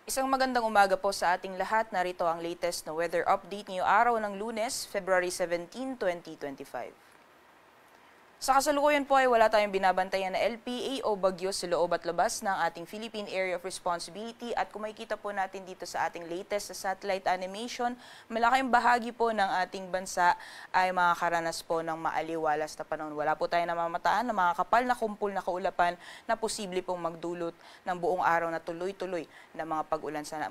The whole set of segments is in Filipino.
Isang magandang umaga po sa ating lahat. Narito ang latest na weather update ngayong araw ng Lunes, February 17, 2025. Sa kasalukuyan po ay wala tayong binabantayan na LPA o bagyo sa loob at labas ng ating Philippine Area of Responsibility at kung makikita po natin dito sa ating latest sa satellite animation, malaking bahagi po ng ating bansa ay makakaranas po ng maaliwalas na panahon. Wala po tayong namamataan na mga kapal na kumpul na kaulapan na posible pong magdulot ng buong araw na tuloy-tuloy na mga pag-ulan sa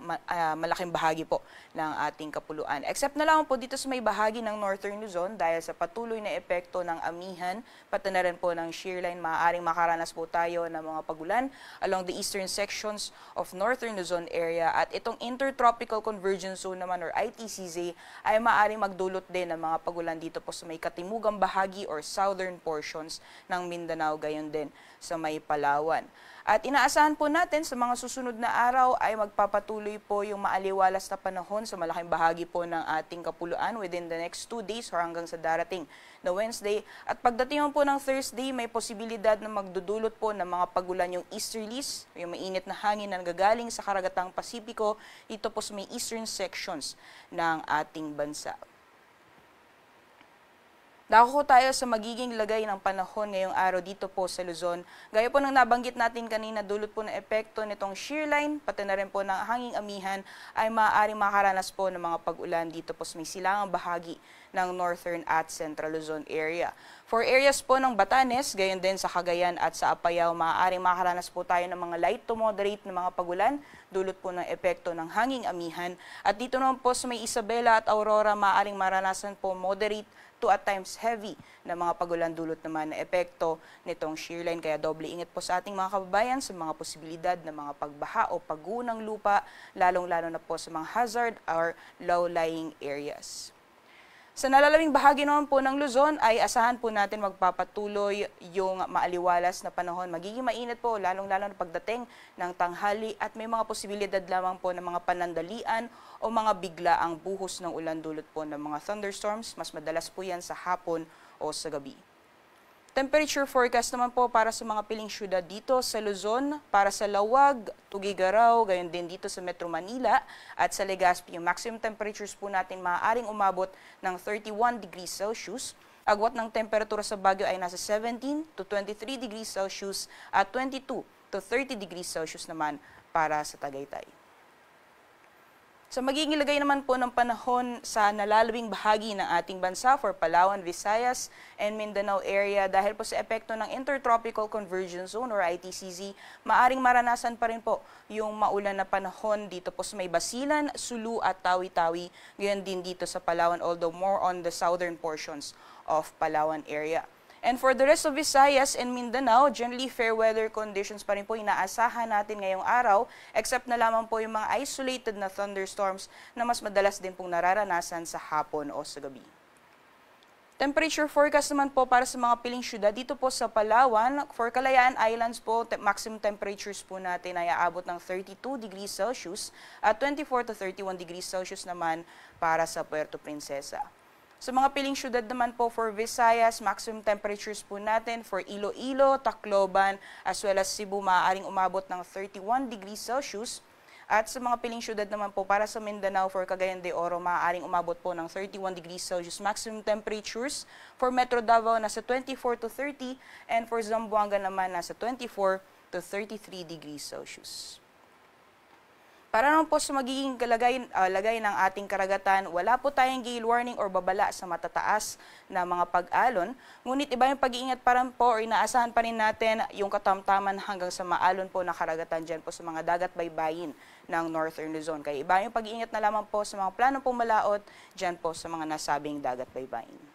malaking bahagi po ng ating kapuluan. Except na lang po dito sa may bahagi ng Northern Luzon dahil sa patuloy na epekto ng amihan, pati na rin po ng shear line, maaaring makaranas po tayo ng mga pagulan along the eastern sections of Northern Luzon area at itong Intertropical Convergence Zone naman or ITCZ ay maaaring magdulot din ng mga pagulan dito po sa may katimugang bahagi or southern portions ng Mindanao, gayon din sa may Palawan. At inaasahan po natin sa mga susunod na araw ay magpapatuloy po yung maaliwalas na panahon sa malaking bahagi po ng ating kapuluan within the next 2 days or hanggang sa darating na Wednesday. At pagdating po ng Thursday, may posibilidad na magdudulot po ng mga pagulan yung easterlies, yung mainit na hangin na nagagaling sa karagatang Pasipiko, ito po sa may eastern sections ng ating bansa. Dako tayo sa magiging lagay ng panahon ngayong araw dito po sa Luzon. Gaya po ng nabanggit natin kanina, dulot po ng epekto nitong shear line, pati na rin po ng hanging amihan, ay maaaring makaranas po ng mga pag-ulan dito po sa may silangang bahagi ng Northern at Central Luzon area. For areas po ng Batanes, gayon din sa Cagayan at sa Apayao, maaaring makaranas po tayo ng mga light to moderate na mga pag-ulan, dulot po ng epekto ng hanging amihan. At dito naman po sa may Isabela at Aurora, maaaring maranasan po moderate to at times heavy na mga pagulan, dulot naman na epekto nitong shear line. Kaya doble ingat po sa ating mga kababayan sa mga posibilidad ng mga pagbaha o pagguho ng lupa, lalong-lalo na po sa mga hazard or low-lying areas. Sa nalalawing bahagi naman po ng Luzon ay asahan po natin magpapatuloy yung maaliwalas na panahon. Magiging mainit po lalong-lalo na pagdating ng tanghali at may mga posibilidad lamang po ng mga panandalian o mga biglaang buhos ng ulan, dulot po ng mga thunderstorms. Mas madalas po yan sa hapon o sa gabi. Temperature forecast naman po para sa mga piling syudad dito sa Luzon, para sa Lawag, Tugigaraw, gayon din dito sa Metro Manila at sa Legazpi. Yung maximum temperatures po natin maaaring umabot ng 31 degrees Celsius. Agwat ng temperatura sa Baguio ay nasa 17 to 23 degrees Celsius at 22 to 30 degrees Celsius naman para sa Tagaytay. Sa magiging lagay naman po ng panahon sa nalalawing bahagi ng ating bansa for Palawan, Visayas, and Mindanao area, dahil po sa epekto ng Intertropical Convergence Zone or ITCZ, maaring maranasan pa rin po yung maulan na panahon dito po sa may Basilan, Sulu at Tawi-Tawi, gayon din dito sa Palawan, although more on the southern portions of Palawan area. And for the rest of Visayas and Mindanao, generally fair weather conditions pa rin po inaasahan natin ngayong araw, except na lamang po yung mga isolated na thunderstorms na mas madalas din pong nararanasan sa hapon o sa gabi. Temperature forecast naman po para sa mga piling syudad dito po sa Palawan. For Kalayaan Islands po, maximum temperatures po natin ay aabot ng 32 degrees Celsius at 24 to 31 degrees Celsius naman para sa Puerto Princesa. Sa mga piling syudad naman po for Visayas, maximum temperatures po natin for Iloilo, Tacloban, as well as Cebu, maaaring umabot ng 31 degrees Celsius. At sa mga piling syudad naman po para sa Mindanao for Cagayan de Oro, maaaring umabot po ng 31 degrees Celsius maximum temperatures. For Metro Davao, nasa 24 to 30, and for Zamboanga naman, nasa 24 to 33 degrees Celsius. Para naman po sa magiging lagay ng ating karagatan, wala po tayong gale warning or babala sa matataas na mga pag-alon. Ngunit iba yung pag-iingat pa rin po or inaasahan pa rin natin yung katamtaman hanggang sa maalon po na karagatan dyan po sa mga dagat baybayin ng Northern Luzon. Kaya iba yung pag-iingat na lamang po sa mga planong pumalaot dyan po sa mga nasabing dagat baybayin.